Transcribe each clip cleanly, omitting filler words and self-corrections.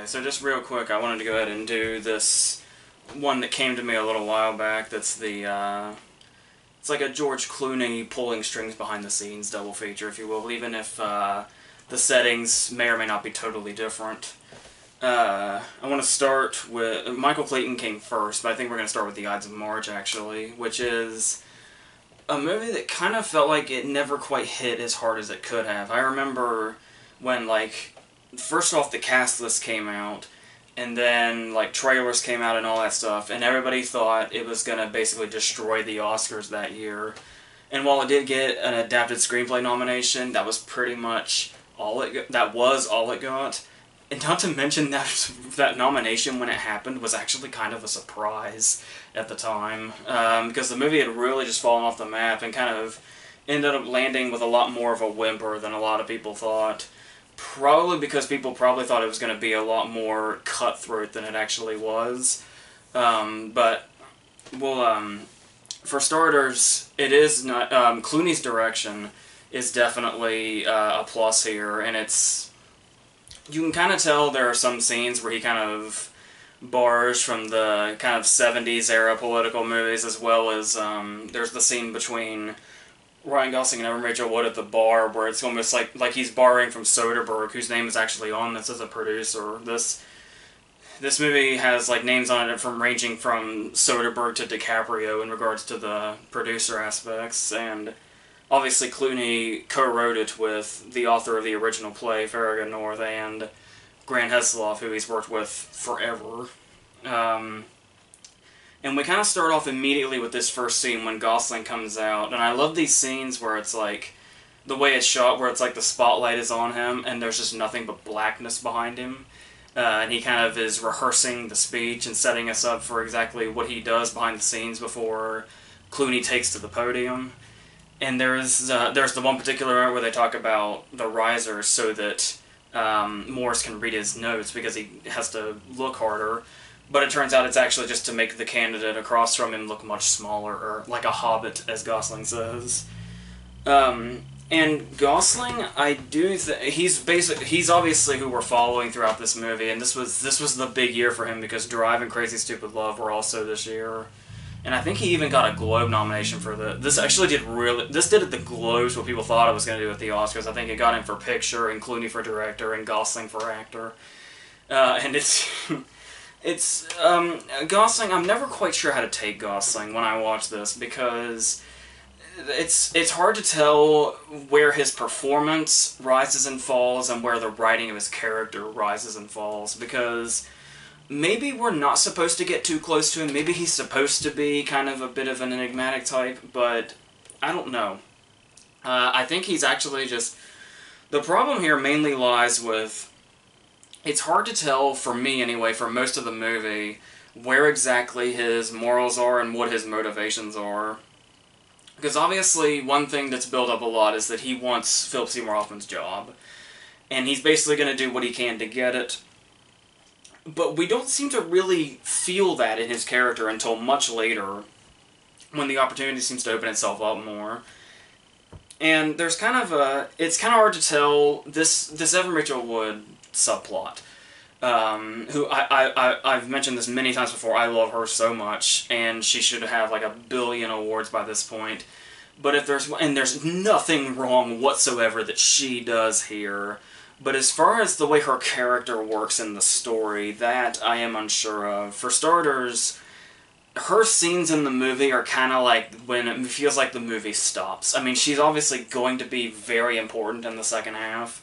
Okay, so just real quick, I wanted to go ahead and do this one that came to me a little while back. That's it's like a George Clooney pulling strings behind the scenes double feature, if you will, even if the settings may or may not be totally different. I want to start with... Michael Clayton came first, but I think we're going to start with the Ides of March, actually, which is a movie that kind of felt like it never quite hit as hard as it could have. I remember when, like, first off the cast list came out, and then, like, trailers came out and all that stuff, and everybody thought it was going to basically destroy the Oscars that year. And while it did get an adapted screenplay nomination, that was pretty much all it got. And not to mention that nomination, when it happened, was actually kind of a surprise at the time, because the movie had really just fallen off the map and kind of ended up landing with a lot more of a whimper than a lot of people thought. Probably because people probably thought it was going to be a lot more cutthroat than it actually was. But, well, for starters, it is not... Clooney's direction is definitely a plus here, and it's... You can kind of tell there are some scenes where he kind of borrows from the kind of 70s era political movies, as well as there's the scene between Ryan Gosling and Rachel Wood at the bar where it's almost like he's borrowing from Soderbergh, whose name is actually on this as a producer. This movie has like names on it ranging from Soderbergh to DiCaprio in regards to the producer aspects, and obviously Clooney co-wrote it with the author of the original play, Farragut North, and Grant Heslov, who he's worked with forever. And we kind of start off immediately with this first scene when Gosling comes out, and I love these scenes where it's like, the way it's shot, where it's like the spotlight is on him, and there's just nothing but blackness behind him. And he kind of is rehearsing the speech and setting us up for exactly what he does behind the scenes before Clooney takes to the podium. And there's the one particular moment where they talk about the risers so that Morris can read his notes because he has to look harder. But it turns out it's actually just to make the candidate across from him look much smaller, or like a hobbit, as Gosling says. And Gosling, I do he's obviously who we're following throughout this movie, and this was the big year for him because Drive and Crazy Stupid Love were also this year. And I think he even got a Globe nomination for this did at the Globes what people thought it was going to do at the Oscars. I think it got him for picture, and Clooney for director, and Gosling for actor. And it's Gosling, I'm never quite sure how to take Gosling when I watch this, because it's hard to tell where his performance rises and falls and where the writing of his character rises and falls, because maybe we're not supposed to get too close to him. Maybe he's supposed to be kind of a bit of an enigmatic type, but I don't know. I think he's actually just... The problem here mainly lies with... It's hard to tell, for me anyway, for most of the movie, where exactly his morals are and what his motivations are. Because obviously, one thing that's built up a lot is that he wants Philip Seymour Hoffman's job. And he's basically going to do what he can to get it. But we don't seem to really feel that in his character until much later, when the opportunity seems to open itself up more. And there's kind of a... It's kind of hard to tell this Evan Rachel Wood subplot, who I've mentioned this many times before. I love her so much, and she should have like 1 billion awards by this point. But if there's nothing wrong whatsoever that she does here. But as far as the way her character works in the story, that I am unsure of. For starters, her scenes in the movie are kind of like when it feels like the movie stops. I mean, she's obviously going to be very important in the second half,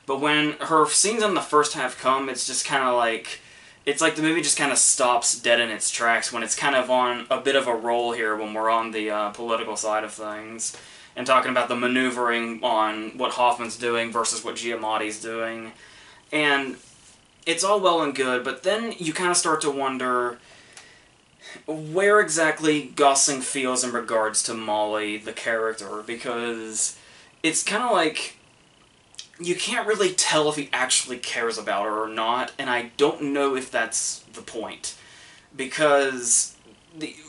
but when her scenes in the first half come, it's just kind of like... It's like the movie just kind of stops dead in its tracks when it's kind of on a bit of a roll here when we're on the political side of things. And talking about the maneuvering on what Hoffman's doing versus what Giamatti's doing. And it's all well and good, but then you kind of start to wonder where exactly Gosling feels in regards to Molly, the character, because it's kind of like you can't really tell if he actually cares about her or not, and I don't know if that's the point. Because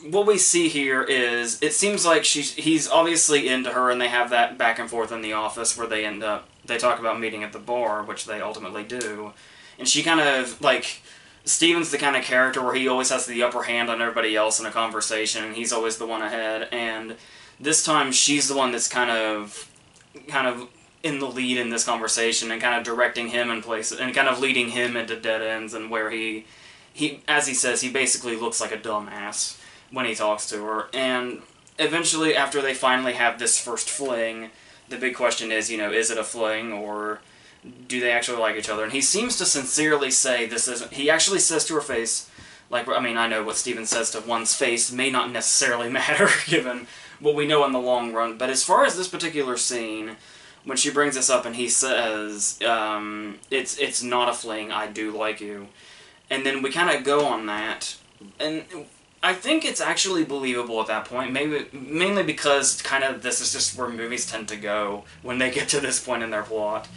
what we see here is, it seems like he's obviously into her, and they have that back and forth in the office where they talk about meeting at the bar, which they ultimately do. and she kind of, like, Steven's the kind of character where he always has the upper hand on everybody else in a conversation, and he's always the one ahead, and this time she's the one that's kind of in the lead in this conversation, and kind of directing him in places, and kind of leading him into dead ends, and where he, as he says, he basically looks like a dumbass when he talks to her, and eventually, after they finally have this first fling, the big question is, you know, is it a fling, or do they actually like each other? And he seems to sincerely say this isn't... He actually says to her face, like, I mean, I know what Steven says to one's face may not necessarily matter, given what we know in the long run, but as far as this particular scene, when she brings this up and he says, it's not a fling, I do like you, and then we kind of go on that, and I think it's actually believable at that point, mainly because kind of this is just where movies tend to go when they get to this point in their plot.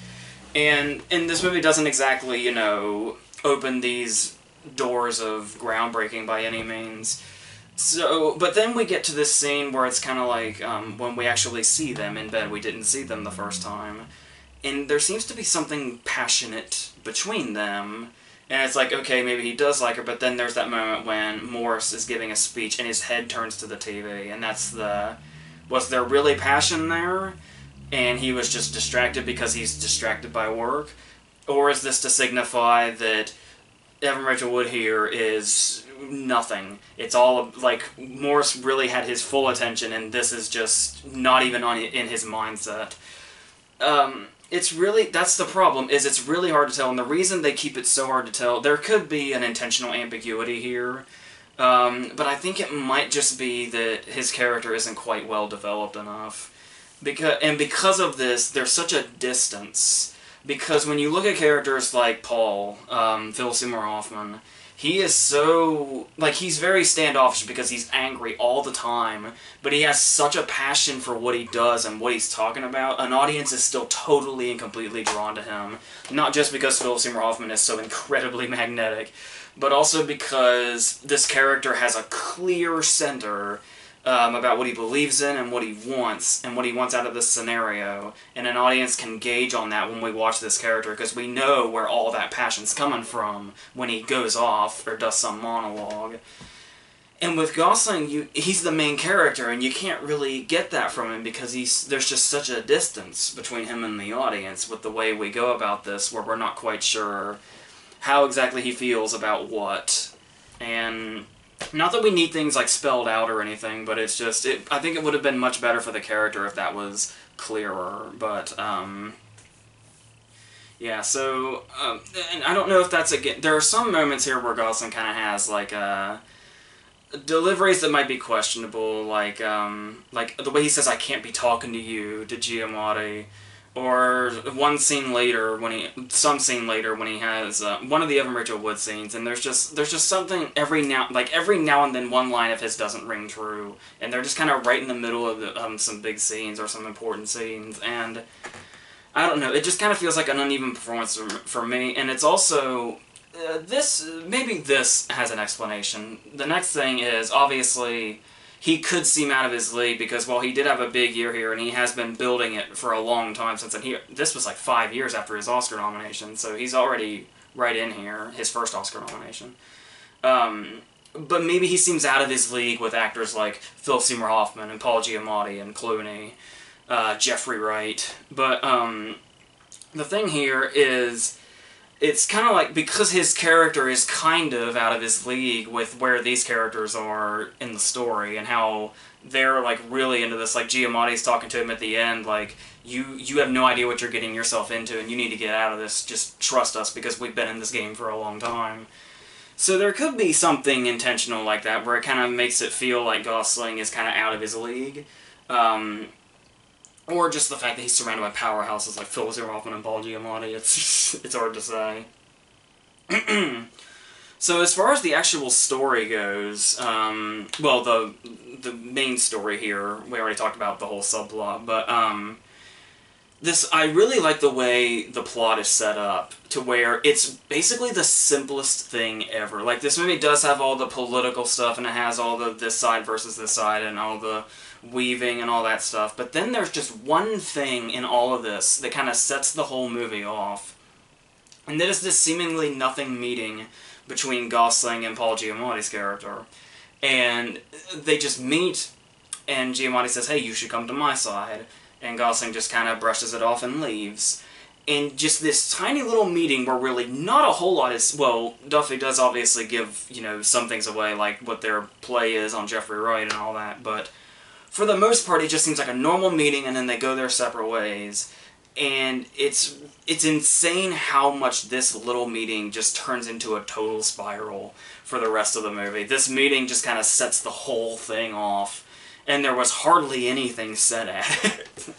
And this movie doesn't exactly, you know, open these doors of groundbreaking by any means. So, but then we get to this scene where it's kind of like, when we actually see them in bed, we didn't see them the first time. And there seems to be something passionate between them. And it's like, okay, maybe he does like her, but then there's that moment when Morris is giving a speech and his head turns to the TV, and that's the... Was there really passion there? And he was just distracted because he's distracted by work? Or is this to signify that Evan Rachel Wood here is nothing? It's all, like, Morris really had his full attention, and this is just not even in his mindset. It's really, that's the problem, is it's really hard to tell, and the reason they keep it so hard to tell, there could be an intentional ambiguity here, but I think it might just be that his character isn't quite well developed enough. Because of this, there's such a distance. Because when you look at characters like Paul, Phil Seymour Hoffman, he is so... Like, he's very standoffish because he's angry all the time, but he has such a passion for what he does and what he's talking about. An audience is still totally and completely drawn to him. Not just because Phil Seymour Hoffman is so incredibly magnetic, but also because this character has a clear center about what he believes in and what he wants out of this scenario, and an audience can gauge on that when we watch this character, because we know where all that passion's coming from when he goes off or does some monologue. And with Gosling, he's the main character, and you can't really get that from him because there's just such a distance between him and the audience with the way we go about this, where we're not quite sure how exactly he feels about what. And not that we need things like spelled out or anything, but it's just, I think it would have been much better for the character if that was clearer, but, yeah, so, and I don't know if that's, again, there are some moments here where Gosling kind of has, like, deliveries that might be questionable, like the way he says, I can't be talking to you, to Giamatti, or some scene later when he has one of the Evan Rachel Wood scenes, and there's just something every now and then one line of his doesn't ring true, and they're just kind of right in the middle of some big scenes or some important scenes, and I don't know, it just kind of feels like an uneven performance for me, and it's also maybe this has an explanation. The next thing is, obviously, he could seem out of his league because, well, he did have a big year here, and he has been building it for a long time since then. This was like 5 years after his Oscar nomination, so he's already right in here, his first Oscar nomination. But maybe he seems out of his league with actors like Phil Seymour Hoffman and Paul Giamatti and Clooney, Jeffrey Wright. But the thing here is, it's kind of like, because his character is kind of out of his league with where these characters are in the story, and how they're, like, really into this. Like, Giamatti's talking to him at the end, like, you have no idea what you're getting yourself into, and you need to get out of this, just trust us, because we've been in this game for a long time. So there could be something intentional like that, where it kind of makes it feel like Gosling is kind of out of his league. Or just the fact that he's surrounded by powerhouses like Phil Seymour Hoffman and Paul Giamatti. It's hard to say. So as far as the actual story goes, well, the main story here, we already talked about the whole subplot, but I really like the way the plot is set up, to where it's basically the simplest thing ever. Like, this movie does have all the political stuff, and it has all the this side versus this side, and all the weaving and all that stuff, but then there's just one thing in all of this that kind of sets the whole movie off, And there's this seemingly nothing meeting between Gosling and Paul Giamatti's character. And they just meet, and Giamatti says, hey, you should come to my side. And Gosling just kind of brushes it off and leaves. And just this tiny little meeting where really not a whole lot is... Well, Duffy does obviously give, you know, some things away, like what their play is on Jeffrey Wright and all that, but for the most part, it just seems like a normal meeting, and then they go their separate ways. And it's insane how much this little meeting just turns into a total spiral for the rest of the movie. This meeting just kind of sets the whole thing off, and there was hardly anything said at it.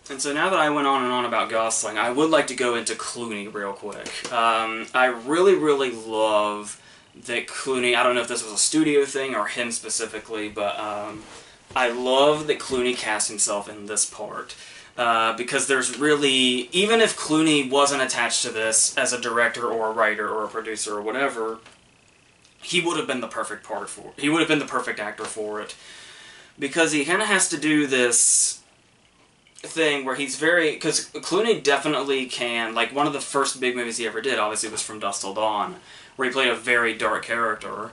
And so now that I went on and on about Gosling, I would like to go into Clooney real quick. I really, really love that Clooney, I don't know if this was a studio thing or him specifically, but I love that Clooney cast himself in this part. Because there's really, even if Clooney wasn't attached to this as a director or a writer or a producer or whatever, he would have been the perfect part for it. He would have been the perfect actor for it. Because he kind of has to do this thing where he's very... Because Clooney definitely can... Like, one of the first big movies he ever did, obviously, was From Dusk Till Dawn, where he played a very dark character.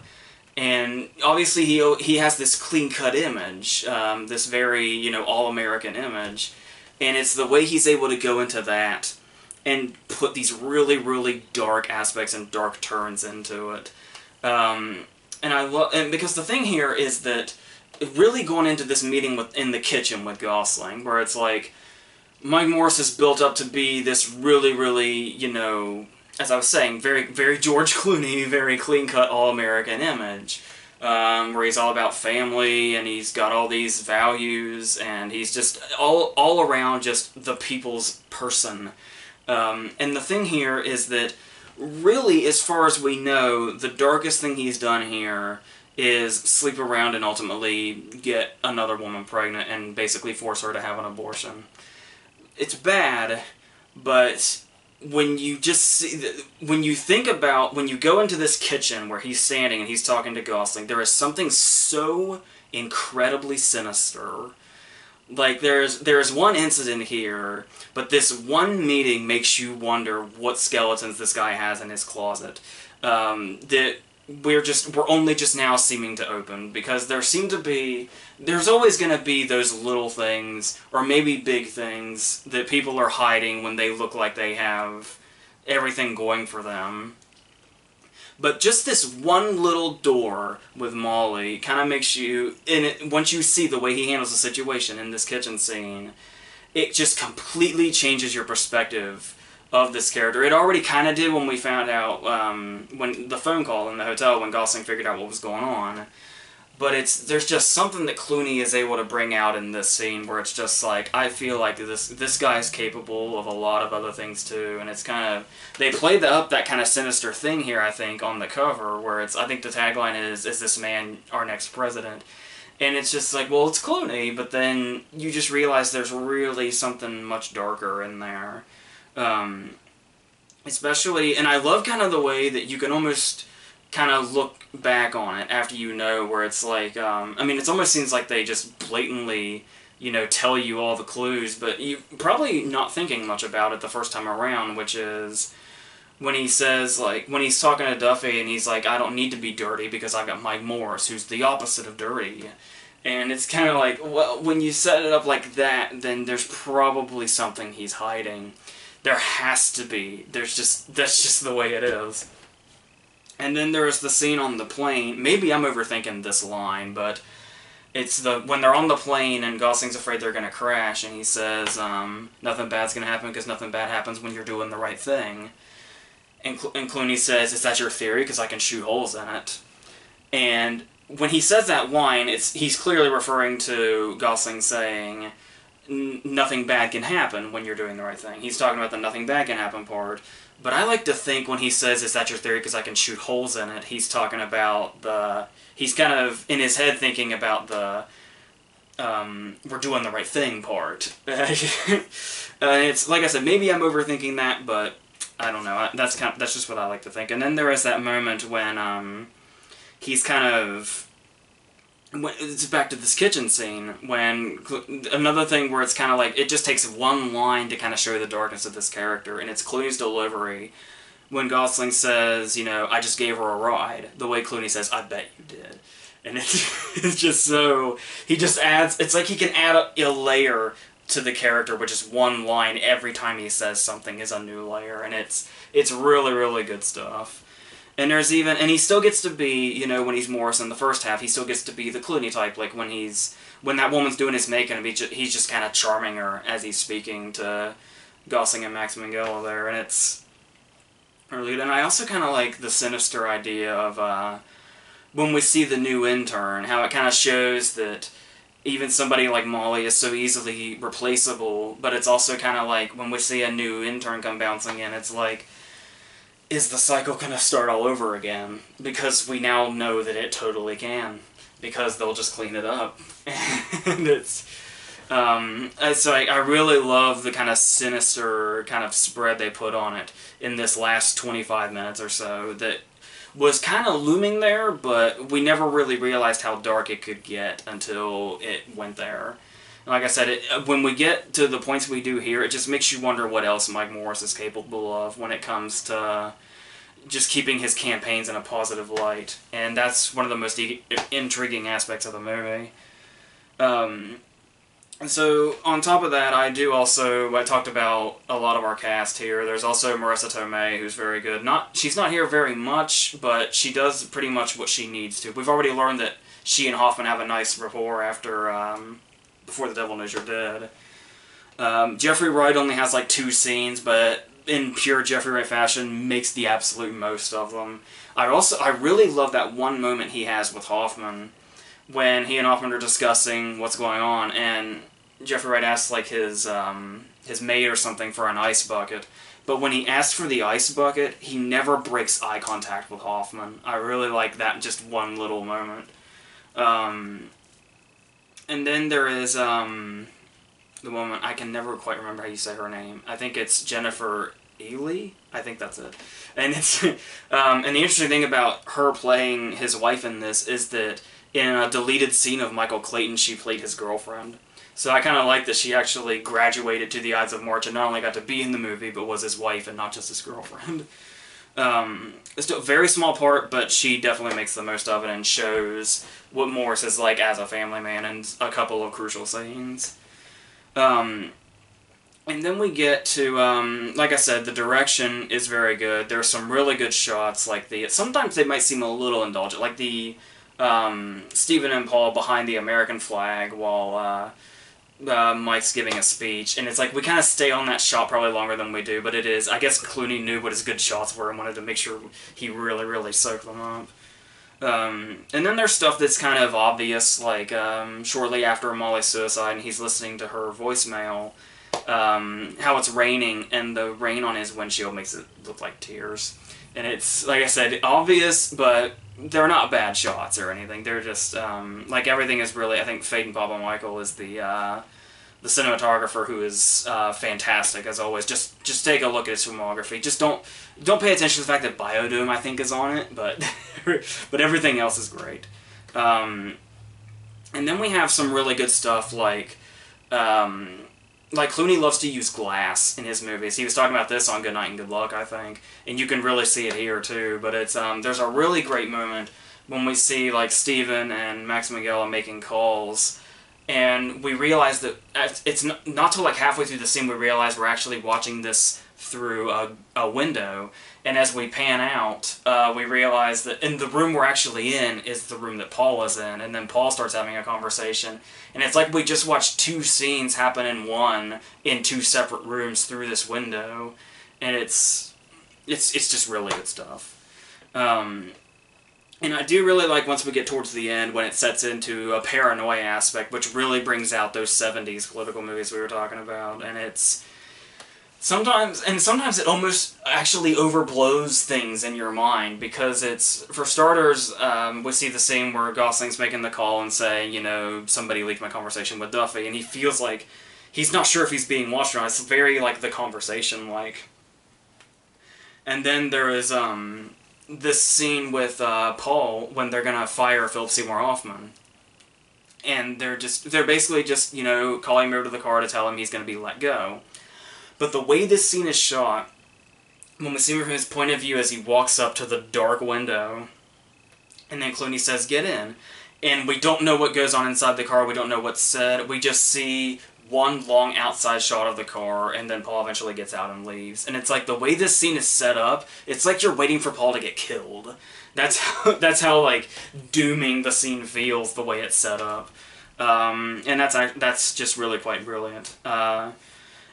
And obviously he has this clean-cut image, this very, you know, all-American image. And it's the way he's able to go into that and put these really, really dark aspects and dark turns into it. And because the thing here is that really going into this meeting in the kitchen with Gosling, where it's like, Mike Morris is built up to be this really, really, you know, as I was saying, very, very George Clooney, very clean-cut, all-American image, where he's all about family, and he's got all these values, and he's just all around just the people's person. And the thing here is that, really, as far as we know, the darkest thing he's done here is sleep around and ultimately get another woman pregnant and basically force her to have an abortion. It's bad, but when you just see, when you think about, when you go into this kitchen where he's standing and he's talking to Gosling, there is something so incredibly sinister. Like, there's one incident here, but this one meeting makes you wonder what skeletons this guy has in his closet. That we're only just now seeming to open, because there's always going to be those little things, or maybe big things, that people are hiding when they look like they have everything going for them. But just this one little door with Molly kind of makes you, once you see the way he handles the situation in this kitchen scene, it just completely changes your perspective of this character. It already kind of did when we found out, when the phone call in the hotel, when Gosling figured out what was going on. But there's just something that Clooney is able to bring out in this scene where it's just like, I feel like this guy's capable of a lot of other things too, and it's kind of, they played up that kind of sinister thing here, I think, on the cover, where I think the tagline is this man our next president? And it's just like, well, it's Clooney, but then you just realize there's really something much darker in there. Especially, and I love kind of the way that you can almost kind of look back on it after you know, where it's like, I mean, it almost seems like they just blatantly, you know, tell you all the clues, but you probably not thinking much about it the first time around, which is when he says, like, when he's talking to Duffy and he's like, I don't need to be dirty because I've got Mike Morris, who's the opposite of dirty. And it's kind of like, well, when you set it up like that, then there's probably something he's hiding. There has to be. That's just the way it is. And then there's the scene on the plane. Maybe I'm overthinking this line, but it's when they're on the plane and Gosling's afraid they're going to crash, and he says, nothing bad's going to happen because nothing bad happens when you're doing the right thing. And Clooney says, is that your theory? Because I can shoot holes in it. And when he says that line, he's clearly referring to Gosling saying, nothing bad can happen when you're doing the right thing. He's talking about the nothing bad can happen part. But I like to think when he says, is that your theory because I can shoot holes in it, he's talking about he's kind of in his head thinking about the, we're doing the right thing part. It's, like I said, maybe I'm overthinking that, but I don't know. That's just what I like to think. And then there is that moment when, he's kind of, it's back to this kitchen scene, when another thing where it's kind of like, it just takes one line to kind of show the darkness of this character, and it's Clooney's delivery when Gosling says, you know, I just gave her a ride, the way Clooney says, I bet you did. And it's just so, he just adds, it's like he can add a layer to the character with just one line. Every time he says something is a new layer, and it's really, really good stuff. And there's even, and he still gets to be, you know, when he's Morris in the first half, he still gets to be the Clooney type, like when that woman's doing his makeup, he's just kind of charming her as he's speaking to Gosling and Max Minghella there, and it's really good. And I also kind of like the sinister idea of, when we see the new intern, how it kind of shows that even somebody like Molly is so easily replaceable, but it's also kind of like, when we see a new intern come bouncing in, it's like, is the cycle going to start all over again? Because we now know that it totally can, because they'll just clean it up. And it's like, I really love the kind of sinister kind of spread they put on it in this last 25 minutes or so that was kind of looming there, but we never really realized how dark it could get until it went there. And like I said, when we get to the points we do here, it just makes you wonder what else Mike Morris is capable of when it comes to just keeping his campaigns in a positive light. And that's one of the most intriguing aspects of the movie. And so, on top of that, I talked about a lot of our cast here. There's also Marissa Tomei, who's very good. She's not here very much, but she does pretty much what she needs to. We've already learned that she and Hoffman have a nice rapport after, Before the Devil Knows You're Dead. Jeffrey Wright only has like 2 scenes, but in pure Jeffrey Wright fashion, makes the absolute most of them. I really love that one moment he has with Hoffman, when he and Hoffman are discussing what's going on, and Jeffrey Wright asks like his maid or something for an ice bucket. But when he asks for the ice bucket, he never breaks eye contact with Hoffman. I really like that just one little moment. And then there is the woman, I can never quite remember how you say her name. I think it's Jennifer Ely? I think that's it. And it's and the interesting thing about her playing his wife in this is that in a deleted scene of Michael Clayton, she played his girlfriend. So I kind of like that she actually graduated to the Ides of March and not only got to be in the movie, but was his wife and not just his girlfriend. It's a very small part, but she definitely makes the most of it and shows what Morris is like as a family man in a couple of crucial scenes. And then we get to, like I said, the direction is very good. There's some really good shots, like sometimes they might seem a little indulgent, like the Stephen and Paul behind the American flag while Mike's giving a speech, and it's like we kind of stay on that shot probably longer than we do, but it is, I guess Clooney knew what his good shots were and wanted to make sure he really, really soaked them up. And then there's stuff that's kind of obvious, like shortly after Molly's suicide and he's listening to her voicemail, how it's raining and the rain on his windshield makes it look like tears. And it's, like I said, obvious, but they're not bad shots or anything. They're just, like, everything is really, I think Faden Papa Michael is the cinematographer, who is fantastic, as always. Just take a look at his filmography. Just don't pay attention to the fact that Biodoom, I think, is on it, but but everything else is great. And then we have some really good stuff, like Clooney loves to use glass in his movies. He was talking about this on Good Night and Good Luck, I think, and you can really see it here too. But it's there's a really great moment when we see like Steven and Max Minghella making calls, and we realize that it's not till like halfway through the scene we realize we're actually watching this through a window. And as we pan out, we realize that in the room we're actually in is the room that Paul is in, and then Paul starts having a conversation. And it's like we just watched 2 scenes happen in one, in 2 separate rooms through this window. And it's just really good stuff. And I do really like once we get towards the end when it sets into a paranoia aspect, which really brings out those 70s political movies we were talking about. And it's sometimes it almost actually overblows things in your mind, because it's, for starters, we see the scene where Gosling's making the call and saying, you know, somebody leaked my conversation with Duffy, and he feels like he's not sure if he's being watched or not. It's very like The Conversation like. And then there is this scene with Paul when they're gonna fire Philip Seymour Hoffman. and they're basically just, you know, calling him over to the car to tell him he's going to be let go. But the way this scene is shot, when we see him from his point of view as he walks up to the dark window, and then Clooney says, "Get in," and we don't know what goes on inside the car, we don't know what's said, we just see one long outside shot of the car, and then Paul eventually gets out and leaves. And it's like, the way this scene is set up, it's like you're waiting for Paul to get killed. That's how like, dooming the scene feels, the way it's set up. And that's just really quite brilliant. And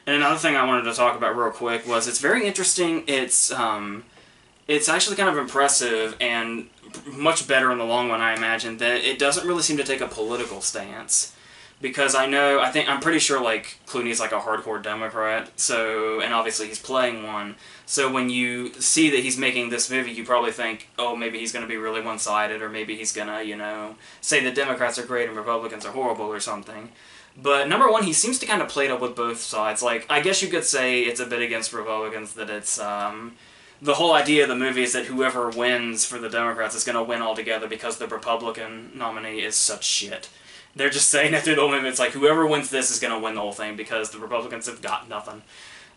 another thing I wanted to talk about real quick was, it's very interesting. It's actually kind of impressive and much better in the long run, I imagine, that it doesn't really seem to take a political stance. Because I'm pretty sure, like, Clooney's like a hardcore Democrat, so, and obviously he's playing one. So when you see that he's making this movie, you probably think, oh, maybe he's going to be really one-sided, or maybe he's going to, you know, say that Democrats are great and Republicans are horrible or something. But number one, he seems to kind of play it up with both sides. Like, I guess you could say it's a bit against Republicans, that it's, the whole idea of the movie is that whoever wins for the Democrats is going to win altogether because the Republican nominee is such shit. They're just saying that through the whole movie. It's like, whoever wins this is going to win the whole thing because the Republicans have got nothing.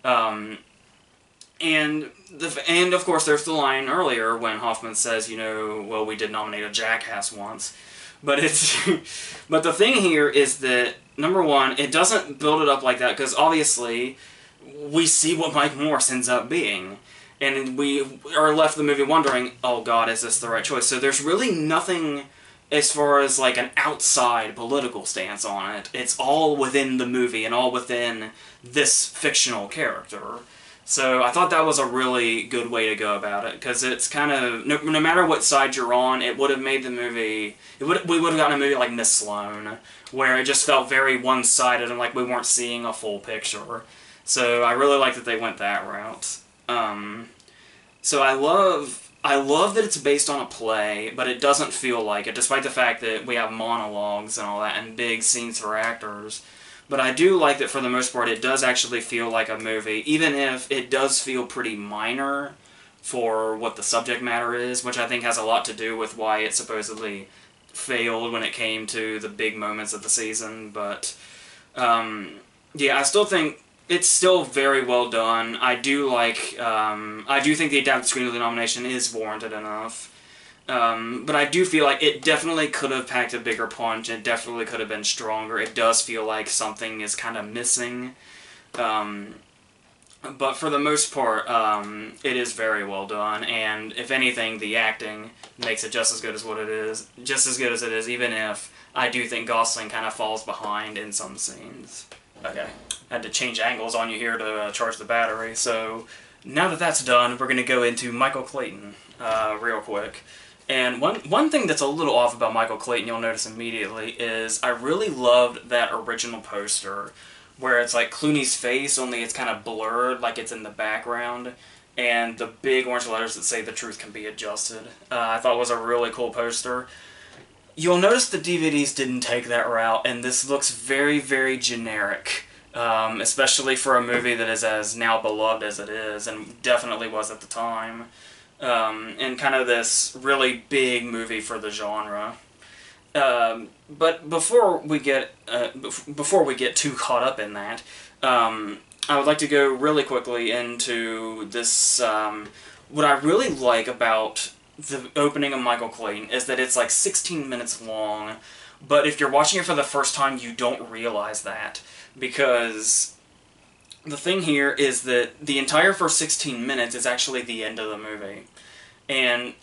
And of course, there's the line earlier when Hoffman says, you know, well, we did nominate a jackass once. But but the thing here is that, number one, it doesn't build it up like that, because obviously we see what Mike Morse ends up being. And we are left the movie wondering, oh god, is this the right choice? So there's really nothing as far as like an outside political stance on it. It's all within the movie and all within this fictional character. So I thought that was a really good way to go about it, because it's kind of, no matter what side you're on, it would have made the movie, we would have gotten a movie like Miss Sloane, where it just felt very one-sided and like we weren't seeing a full picture. So I really like that they went that route. So I love that it's based on a play, but it doesn't feel like it, despite the fact that we have monologues and all that, and big scenes for actors. But I do like that for the most part it does actually feel like a movie, even if it does feel pretty minor for what the subject matter is, which I think has a lot to do with why it supposedly failed when it came to the big moments of the season. But, yeah, I still think it's still very well done. I do think the adapted screenplay nomination is warranted enough. But I do feel like it definitely could have packed a bigger punch. It definitely could have been stronger. It does feel like something is kind of missing. But for the most part, it is very well done. And if anything, the acting makes it just as good as what it is. Just as good as it is, even if I do think Gosling kind of falls behind in some scenes. Okay. I had to change angles on you here to charge the battery. So now that that's done, we're going to go into Michael Clayton real quick. And one thing that's a little off about Michael Clayton, you'll notice immediately, is I really loved that original poster where it's like Clooney's face, only it's kind of blurred, like it's in the background, and the big orange letters that say "The truth can be adjusted." I thought was a really cool poster. You'll notice the DVDs didn't take that route, and this looks very, very generic. Especially for a movie that is as now beloved as it is, and definitely was at the time. And kind of this really big movie for the genre. But before we get too caught up in that, I would like to go really quickly into this. What I really like about the opening of Michael Clayton is that it's like 16 minutes long, but if you're watching it for the first time, you don't realize that. Because the thing here is that the entire first 16 minutes is actually the end of the movie. And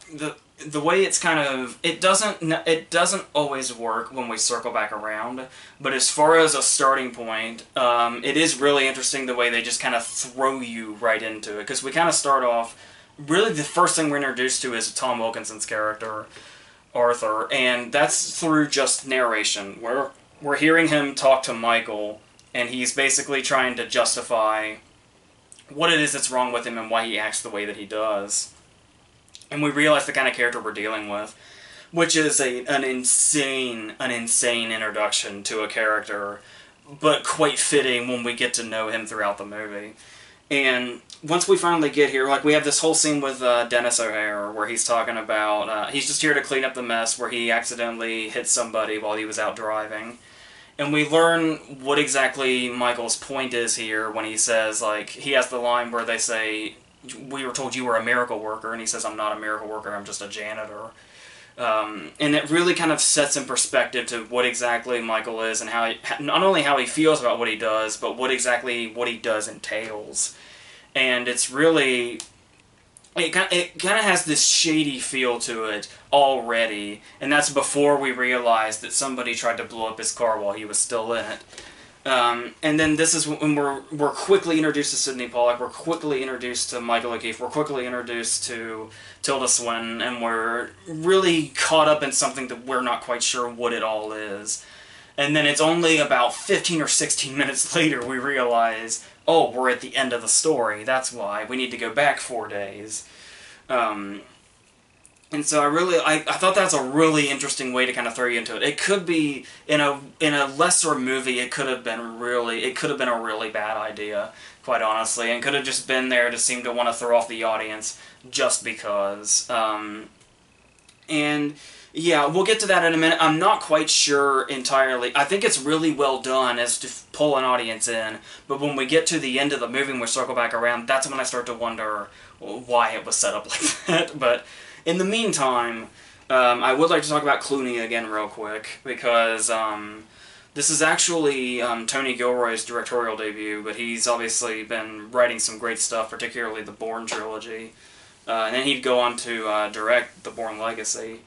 the way it's kind of, it doesn't always work when we circle back around, but as far as a starting point, it is really interesting the way they just kind of throw you right into it. Because we kind of start off, really the first thing we're introduced to is Tom Wilkinson's character, Arthur, and that's through just narration, where we're hearing him talk to Michael, and he's basically trying to justify what it is that's wrong with him and why he acts the way that he does. And we realize the kind of character we're dealing with, which is an insane introduction to a character, but quite fitting when we get to know him throughout the movie. And once we finally get here, like, we have this whole scene with Dennis O'Hare where he's talking about, he's just here to clean up the mess where he accidentally hit somebody while he was out driving. And we learn what exactly Michael's point is here when he says, like, he has the line where they say, we were told you were a miracle worker, and he says, I'm not a miracle worker, I'm just a janitor. And it really kind of sets in perspective to what exactly Michael is and how not only how he feels about what he does, but what exactly what he does entails. And it's really... It kind of has this shady feel to it already, and that's before we realize that somebody tried to blow up his car while he was still in it. And then this is when we're quickly introduced to Sidney Pollack, we're quickly introduced to Michael O'Keefe, we're quickly introduced to Tilda Swinton, and we're really caught up in something that we're not quite sure what it all is. And then it's only about 15 or 16 minutes later we realize, oh, we're at the end of the story, that's why. We need to go back 4 days. And so I thought that's a really interesting way to kind of throw you into it. It could be, in a lesser movie, it could have been a really bad idea, quite honestly, and could have just been there to seem to want to throw off the audience just because. And... yeah, we'll get to that in a minute. I'm not quite sure entirely. I think it's really well done as to pull an audience in, but when we get to the end of the movie and we circle back around, that's when I start to wonder why it was set up like that. But in the meantime, I would like to talk about Clooney again real quick, because this is actually Tony Gilroy's directorial debut, but he's obviously been writing some great stuff, particularly the Bourne trilogy. And then he'd go on to direct The Bourne Legacy.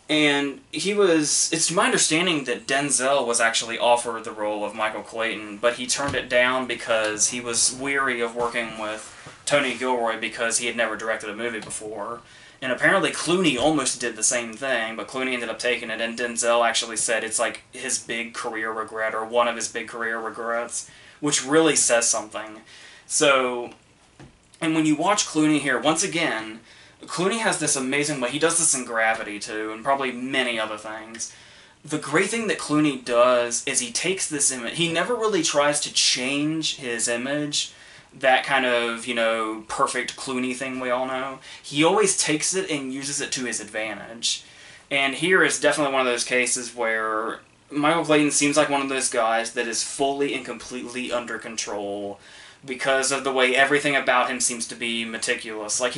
And it's my understanding that Denzel was actually offered the role of Michael Clayton, but he turned it down because he was weary of working with Tony Gilroy because he had never directed a movie before. And apparently Clooney almost did the same thing, but Clooney ended up taking it, and Denzel actually said it's like his big career regret, or one of his big career regrets, which really says something. So, and when you watch Clooney here, once again... Clooney has this amazing way. He does this in Gravity, too, and probably many other things. The great thing that Clooney does is he takes this image. He never really tries to change his image, that kind of, perfect Clooney thing we all know. He always takes it and uses it to his advantage. And here is definitely one of those cases where Michael Clayton seems like one of those guys that is fully and completely under control, because of the way everything about him seems to be meticulous. Like,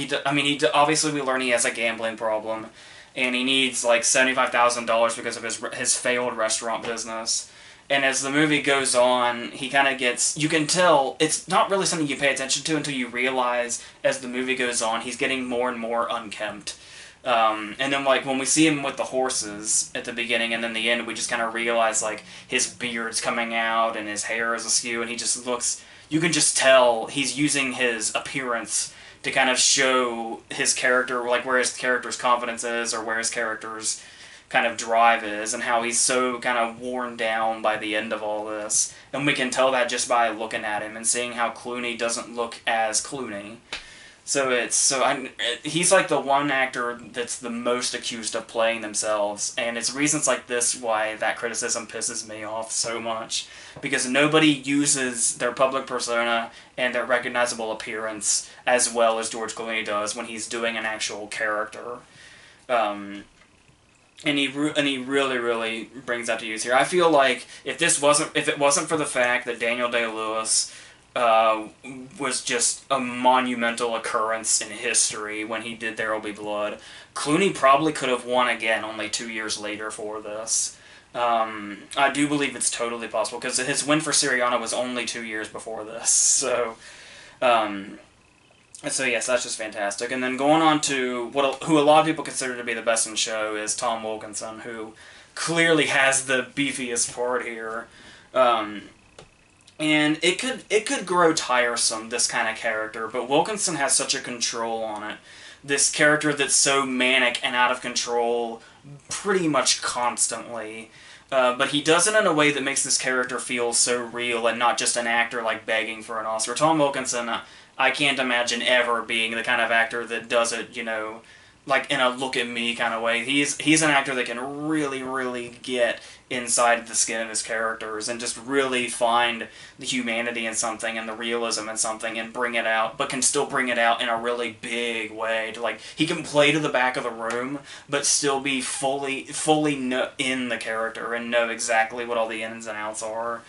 obviously we learn he has a gambling problem, and he needs, like, $75,000 because of his failed restaurant business. And as the movie goes on, he kind of gets... You can tell, it's not really something you pay attention to until you realize, as the movie goes on, he's getting more and more unkempt. And then, like, when we see him with the horses at the beginning and then the end, we just kind of realize, like, his beard's coming out and his hair is askew, and he just looks... You can just tell he's using his appearance to kind of show his character, like where his character's confidence is, or where his character's kind of drive is, and how he's so kind of worn down by the end of all this. And we can tell that just by looking at him and seeing how Clooney doesn't look as Clooney. He's like the one actor that's the most accused of playing themselves, and it's reasons like this why that criticism pisses me off so much, because nobody uses their public persona and their recognizable appearance as well as George Clooney does when he's doing an actual character. And he really, really brings that to use here. I feel like if it wasn't for the fact that Daniel Day-Lewis was just a monumental occurrence in history when he did There Will Be Blood, Clooney probably could have won again only 2 years later for this. I do believe it's totally possible, because his win for Syriana was only 2 years before this. So yes, that's just fantastic. And then going on to who a lot of people consider to be the best in the show is Tom Wilkinson, who clearly has the beefiest part here. And it could grow tiresome, this kind of character, but Wilkinson has such a control on it. This character that's so manic and out of control pretty much constantly. But he does it in a way that makes this character feel so real and not just an actor like begging for an Oscar. Tom Wilkinson, I can't imagine ever being the kind of actor that does it, like in a look at me kind of way. He's an actor that can really, really get inside the skin of his characters and just really find the humanity in something and the realism in something and bring it out, but can still bring it out in a really big way. To like, he can play to the back of the room, but still be fully in the character and know exactly what all the ins and outs are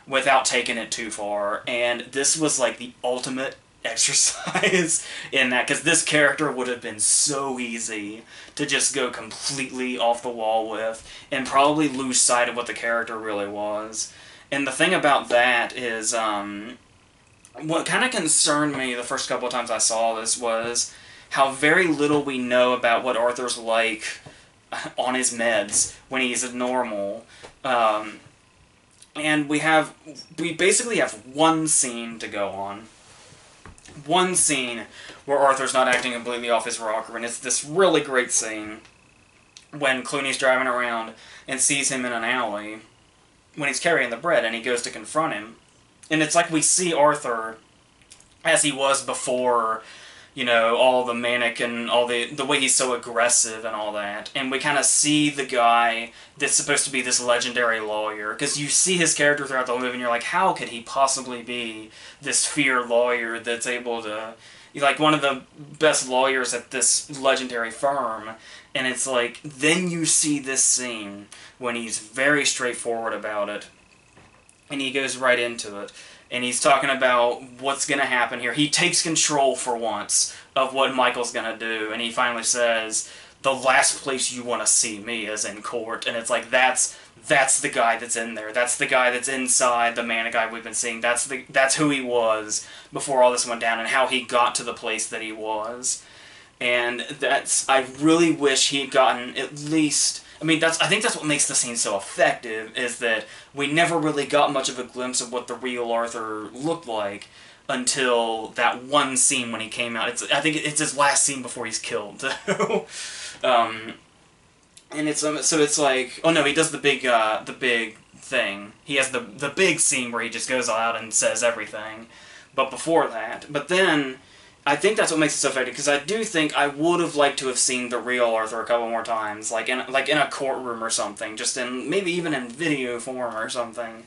without taking it too far. And this was like the ultimate exercise in that, because this character would have been so easy to just go completely off the wall with and probably lose sight of what the character really was. And the thing about that is, what kind of concerned me the first couple of times I saw this was how very little we know about what Arthur's like on his meds when he's normal. And we basically have one scene to go on. One scene where Arthur's not acting completely off his rocker, and it's this really great scene when Clooney's driving around and sees him in an alley when he's carrying the bread, and he goes to confront him. And it's like we see Arthur as he was before, you know, all the manic and all the way he's so aggressive and all that. And we kind of see the guy that's supposed to be this legendary lawyer, because you see his character throughout the movie and you're like, how could he possibly be this feared lawyer that's able to, like, one of the best lawyers at this legendary firm. And it's like, then you see this scene when he's very straightforward about it, and he goes right into it. And he's talking about what's going to happen here. He takes control for once of what Michael's going to do. And he finally says, the last place you want to see me is in court. And it's like, that's the guy that's in there. That's the guy that's inside the manic guy we've been seeing. That's who he was before all this went down and how he got to the place that he was. And I really wish he'd gotten at least... I mean, I think that's what makes the scene so effective, is that we never really got much of a glimpse of what the real Arthur looked like until that one scene when he came out. I think it's his last scene before he's killed. And it's so it's like, oh no, he does the big thing. He has the big scene where he just goes out and says everything. But before that, but then I think that's what makes it so effective, because I do think I would have liked to have seen the real Arthur a couple more times, like in a courtroom or something, just in, maybe even in video form or something.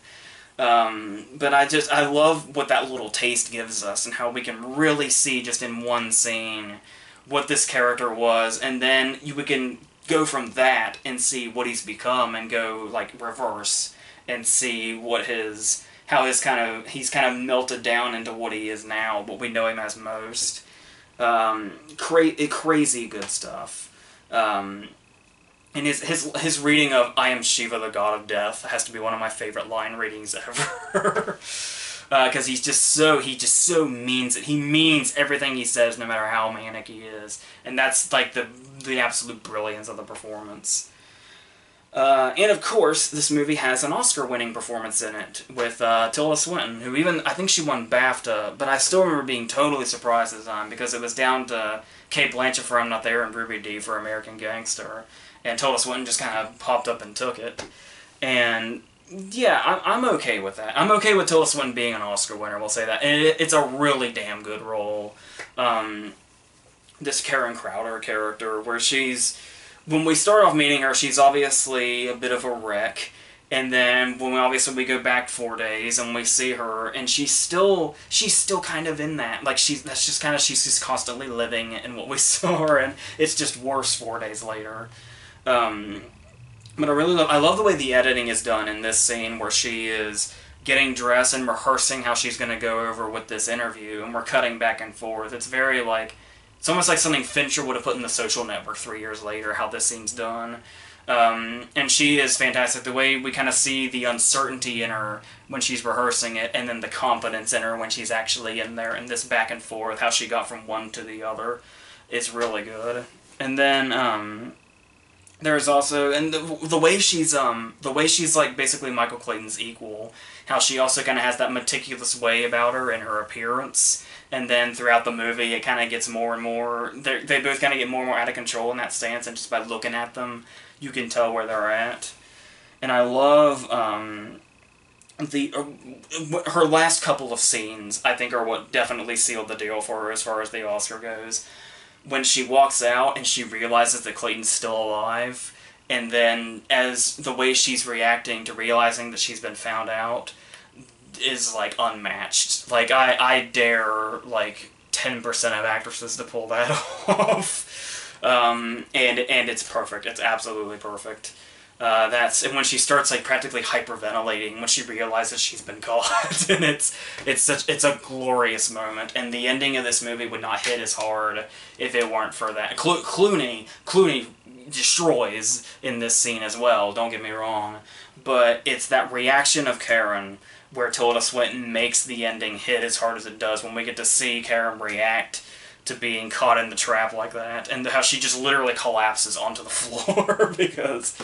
But I love what that little taste gives us, and how we can really see just in one scene what this character was, and then we can go from that and see what he's become, and go like reverse and see what he's kind of melted down into what he is now, what we know him as most. Crazy good stuff. And his reading of "I am Shiva, the god of death" has to be one of my favorite line readings ever. Because he just so means it. He means everything he says, no matter how manic he is, and that's like the absolute brilliance of the performance. And of course, this movie has an Oscar-winning performance in it with Tilda Swinton, who I think she won BAFTA, but I still remember being totally surprised at the time, because it was down to Cate Blanchett for I'm Not There and Ruby Dee for American Gangster, and Tilda Swinton just kind of popped up and took it. And yeah, I'm okay with that. I'm okay with Tilda Swinton being an Oscar winner, we'll say that. And it's a really damn good role. This Karen Crowder character, where when we start off meeting her, she's obviously a bit of a wreck, and then when we go back 4 days and we see her, and she's still kind of in that, like she's just constantly living in what we saw her, and it's just worse 4 days later. But I love the way the editing is done in this scene, where she is getting dressed and rehearsing how she's going to go over with this interview, and we're cutting back and forth. It's very like, it's almost like something Fincher would have put in The Social Network 3 years later, how this scene's done. And she is fantastic. The way we kind of see the uncertainty in her when she's rehearsing it, and then the confidence in her when she's actually in there, and this back and forth, how she got from one to the other, is really good. And then there's also, and the way she's like basically Michael Clayton's equal, how she also kind of has that meticulous way about her and her appearance. And then throughout the movie, it kind of gets more and more... They both kind of get more and more out of control in that stance, and just by looking at them, you can tell where they're at. And I love her last couple of scenes, I think, are what definitely sealed the deal for her as far as the Oscar goes. when she walks out and she realizes that Clayton's still alive, and then as the way she's reacting to realizing that she's been found out is like unmatched. Like I dare like 10% of actresses to pull that off. And it's perfect. It's absolutely perfect. And when she starts like practically hyperventilating when she realizes she's been caught, and it's a glorious moment. And the ending of this movie would not hit as hard if it weren't for that. Clooney destroys in this scene as well. Don't get me wrong, but it's that reaction of Karen where Tilda Swinton makes the ending hit as hard as it does when we get to see Karen react to being caught in the trap like that, and how she just literally collapses onto the floor because,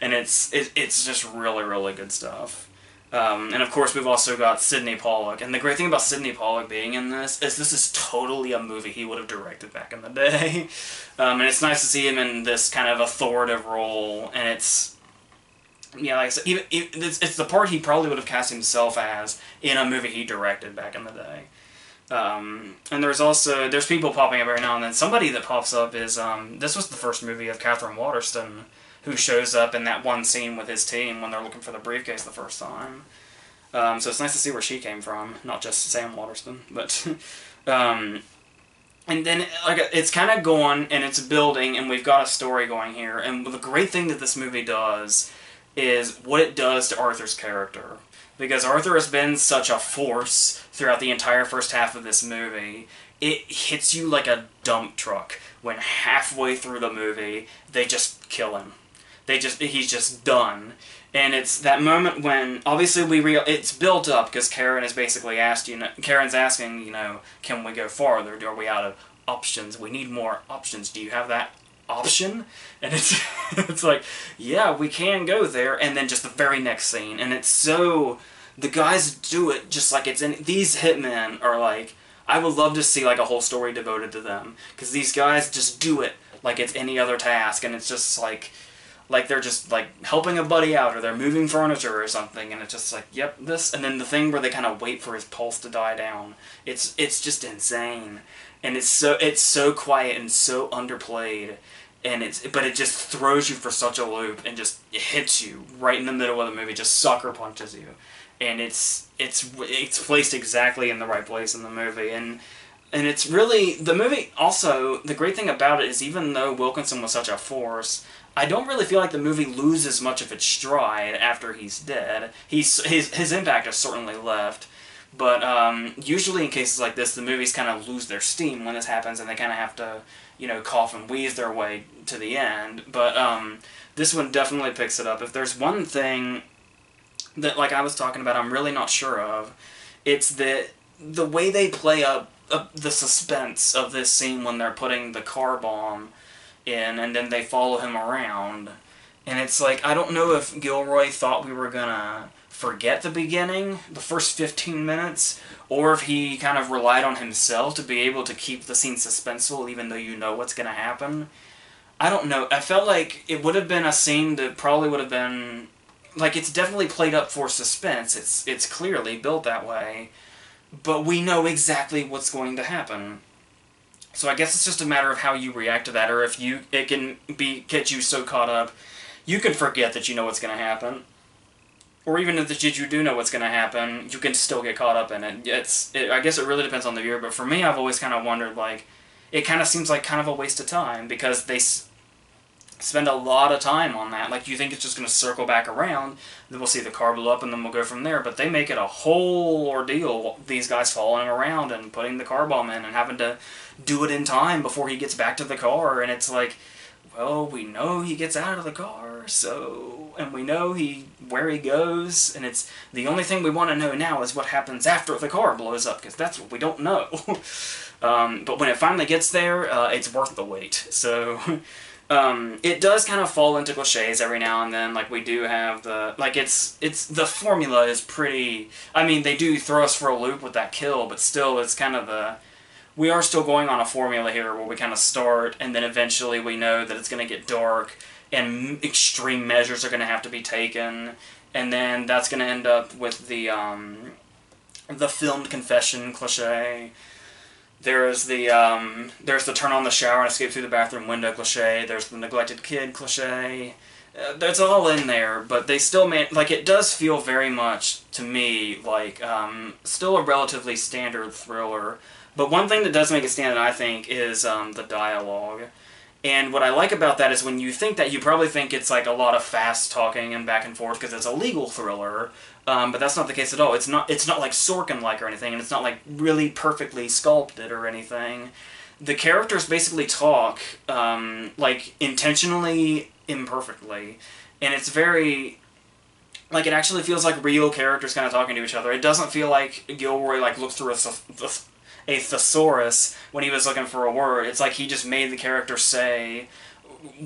and it's just really, really good stuff. And of course we've also got Sidney Pollack, and the great thing about Sidney Pollack being in this is totally a movie he would have directed back in the day. And it's nice to see him in this kind of authoritative role, and it's, yeah, like I said, it's the part he probably would have cast himself as in a movie he directed back in the day. And there's people popping up every now and then. Somebody that pops up is, this was the first movie of Catherine Waterston, who shows up in that one scene with his team when they're looking for the briefcase the first time. So it's nice to see where she came from, not just Sam Waterston, but, and then, like, it's kind of going, and it's building, and we've got a story going here, and the great thing that this movie does is what it does to Arthur's character. Because Arthur has been such a force throughout the entire first half of this movie, it hits you like a dump truck when halfway through the movie, they just kill him. He's just done. And it's that moment when, obviously, it's built up, because Karen has basically asked, Karen's asking, can we go farther? Are we out of options? We need more options. Do you have that option? And it's like, yeah, we can go there, and then just the very next scene, and it's so, the guys do it just like it's in, these hitmen are like, I would love to see like a whole story devoted to them, because these guys just do it like it's any other task, and it's just like they're just like helping a buddy out, or they're moving furniture or something, and it's just like, yep, this, and then the thing where they kind of wait for his pulse to die down, it's just insane, and it's so quiet and so underplayed. But it just throws you for such a loop and just hits you right in the middle of the movie, just sucker punches you, and it's placed exactly in the right place in the movie, and it's really, the movie also, the great thing about it is, even though Wilkinson was such a force, I don't really feel like the movie loses much of its stride after he's dead. His impact has certainly left, but usually in cases like this, the movies kind of lose their steam when this happens, and they kind of have to, cough and wheeze their way to the end. But this one definitely picks it up. If there's one thing that, like I was talking about, I'm really not sure of, it's the way they play up the suspense of this scene when they're putting the car bomb in, and then they follow him around. And it's like, I don't know if Gilroy thought we were gonna forget the beginning, the first 15 minutes, or if he kind of relied on himself to be able to keep the scene suspenseful even though you know what's going to happen. I don't know. I felt like it would have been a scene that probably would have been, like, it's definitely played up for suspense. It's clearly built that way, but we know exactly what's going to happen. So I guess it's just a matter of how you react to that, or if it can get you so caught up, you can forget that you know what's going to happen. Or even if you do know what's going to happen, you can still get caught up in it. I guess it really depends on the viewer, but for me, I've always kind of wondered, like, it kind of seems like kind of a waste of time, because they spend a lot of time on that. Like, you think it's just going to circle back around, then we'll see the car blow up, and then we'll go from there, but they make it a whole ordeal, these guys following around and putting the car bomb in and having to do it in time before he gets back to the car, and it's like, well, we know he gets out of the car, and we know where he goes, and it's the only thing we want to know now is what happens after the car blows up, because that's what we don't know. But when it finally gets there, it's worth the wait. So it does kind of fall into cliches every now and then. Like, we do have the formula is pretty, I mean, they do throw us for a loop with that kill, but still, it's kind of we are still going on a formula here where we kind of start, and then eventually we know that it's going to get dark, and extreme measures are going to have to be taken, and then that's going to end up with the filmed confession cliche. There's the turn on the shower and escape through the bathroom window cliche. There's the neglected kid cliche. That's all in there, but they still like, it does feel very much to me like still a relatively standard thriller. But one thing that does make it stand out, I think, is the dialogue. And what I like about that is when you think that, you probably think it's like a lot of fast talking and back and forth because it's a legal thriller, but that's not the case at all. It's not like Sorkin-like or anything, and it's not like really perfectly sculpted or anything. The characters basically talk like intentionally imperfectly, and it's very, like, it actually feels like real characters kind of talking to each other. It doesn't feel like Gilroy like looked through a thesaurus when he was looking for a word. It's like he just made the character say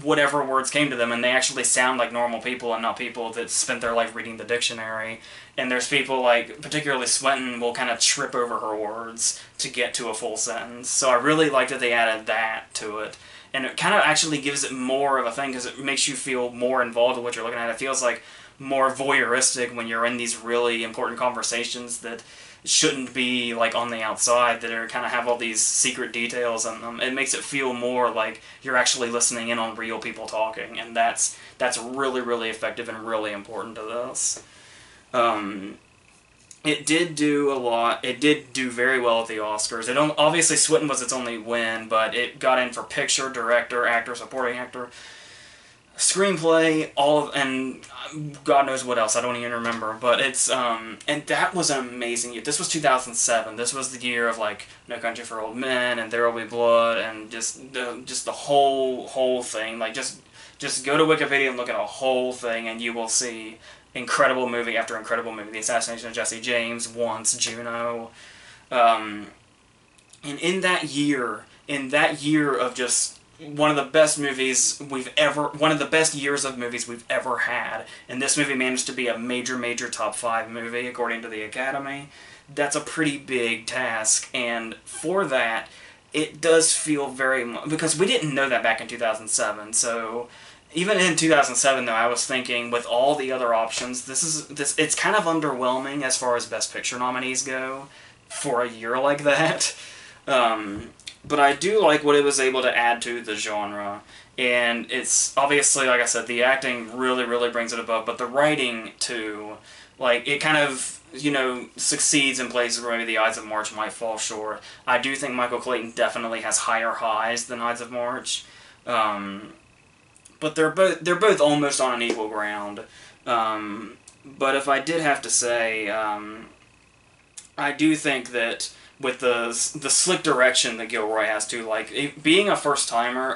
whatever words came to them, and they actually sound like normal people and not people that spent their life reading the dictionary. And there's people like, particularly Swinton, will kind of trip over her words to get to a full sentence. So I really like that they added that to it. And it kind of actually gives it more of a thing, because it makes you feel more involved in what you're looking at. It feels like more voyeuristic when you're in these really important conversations that shouldn't be like on the outside, that are kind of have all these secret details in them. It makes it feel more like you're actually listening in on real people talking, and that's really, really effective and really important to this. It did do a lot. It did do very well at the Oscars. Obviously Swinton was its only win, but it got in for picture, director, actor, supporting actor, screenplay, and God knows what else. I don't even remember. But it's and that was an amazing year. This was 2007. This was the year of like No Country for Old Men and There Will Be Blood, and just the whole thing. Like, just go to Wikipedia and look at a whole thing, and you will see incredible movie after incredible movie. The Assassination of Jesse James, Once, Juno, and in that year of just one of the best years of movies we've ever had, and this movie managed to be a major top 5 movie according to the Academy. That's a pretty big task, and for that, it does feel very much, because we didn't know that back in 2007, so even in 2007, though, I was thinking, with all the other options, it's kind of underwhelming as far as Best Picture nominees go for a year like that. But I do like what it was able to add to the genre. And it's obviously, like I said, the acting really brings it above, but the writing, too, like, it kind of, succeeds in places where maybe the Ides of March might fall short. I do think Michael Clayton definitely has higher highs than Ides of March. But they're both almost on an equal ground. But if I did have to say, I do think that with the slick direction that Gilroy has to, like, being a first timer,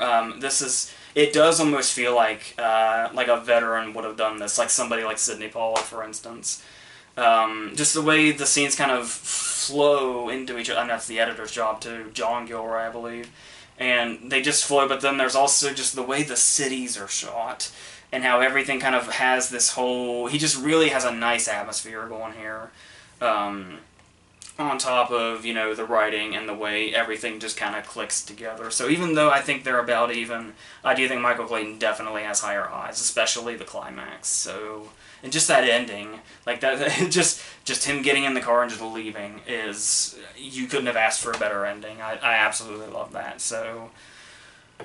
it does almost feel like a veteran would have done this, like somebody like Sidney Pollack, for instance. Just the way the scenes kind of flow into each other, and that's the editor's job too, John Gilroy, I believe. And they just flow, but then there's also just the way the cities are shot, and how everything kind of has this whole... He just really has a nice atmosphere going here, on top of, the writing and the way everything just kind of clicks together. So even though I think they're about even, I do think Michael Clayton definitely has higher highs, especially the climax. So... And just that ending, like that, just him getting in the car and just leaving is, you couldn't have asked for a better ending. I absolutely love that. So,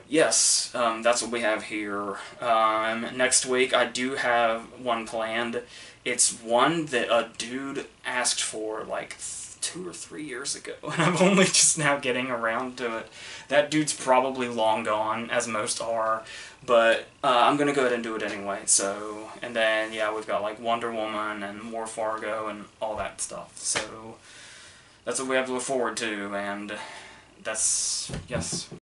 yes, that's what we have here. Next week, I do have one planned. It's one that a dude asked for, like, 2 or 3 years ago, and I'm only just now getting around to it. That dude's probably long gone, as most are, but I'm gonna go ahead and do it anyway. So, and then yeah, we've got like Wonder Woman and more Fargo and all that stuff. So that's what we have to look forward to, and that's, yes.